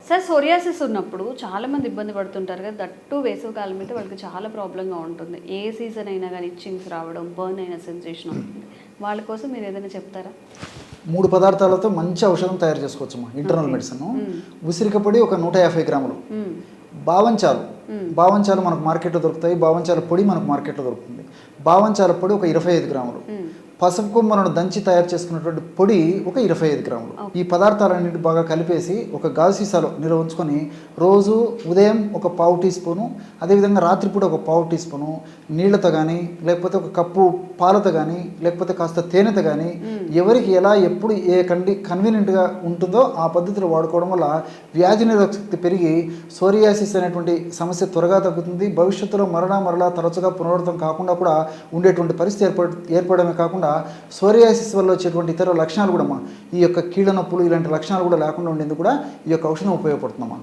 Sir psoriasis ఉన్నప్పుడు చాలామంది ఇబ్బంది పడుతుంటారు కదా, దట్టు వేసవి కాలం అయితే వాళ్ళకి చాలా ప్రాబ్లంగా ఉంటుంది. ఏ సీజన్ అయినా కానీ ఇచ్చింగ్స్ రావడం, బర్న్ అయిన సెన్సేషన్ ఉంటుంది. వాళ్ళ కోసం మీరు ఏదైనా చెప్తారా? 3 పదార్థాలతో మంచి ఔషధం తయారు చేసుకోవచ్చమ్మా. ఇంటర్నల్ మెడిసిన్ ఉసిరిక పొడి ఒక 150 గ్రాములు, బావంచాలు బావంచాలు మనకు మార్కెట్లో దొరుకుతాయి. బావంచాల పొడి మనకు మార్కెట్లో దొరుకుతుంది. బావంచాల పొడి ఒక 25 గ్రాములు, పసుపు కొమ్మలను దంచి తయారు చేసుకున్నటువంటి పొడి ఒక 25 గ్రాములు. ఈ పదార్థాలన్నింటి బాగా కలిపేసి ఒక గాజు సీసాలో నిల్వ ఉంచుకొని రోజు ఉదయం ఒక పావు టీ స్పూను, అదేవిధంగా రాత్రిపూట ఒక పావు టీ స్పూను నీళ్లతో కానీ, లేకపోతే ఒక కప్పు పాలతో కానీ, లేకపోతే కాస్త తేనెతో కానీ, ఎవరికి ఎలా ఎప్పుడు ఏ కన్వీనియంట్గా ఉంటుందో ఆ పద్ధతిలో వాడుకోవడం వల్ల వ్యాధి నిరోధక శక్తి పెరిగి సోరియాసిస్ అనేటువంటి సమస్య త్వరగా తగ్గుతుంది. భవిష్యత్తులో మరలా తరచుగా పునరావృతం కాకుండా కూడా ఉండేటువంటి పరిస్థితి ఏర్పడమే కాకుండా సోరియాసిస్ వల్ల వచ్చేటువంటి ఇతర లక్షణాలు కూడా ఈ యొక్క కీళ్ళ నొప్పులు ఇలాంటి లక్షణాలు కూడా లేకుండా ఉండేందుకు కూడా ఈ యొక్క ఔషధం ఉపయోగపడుతుందమ్మా.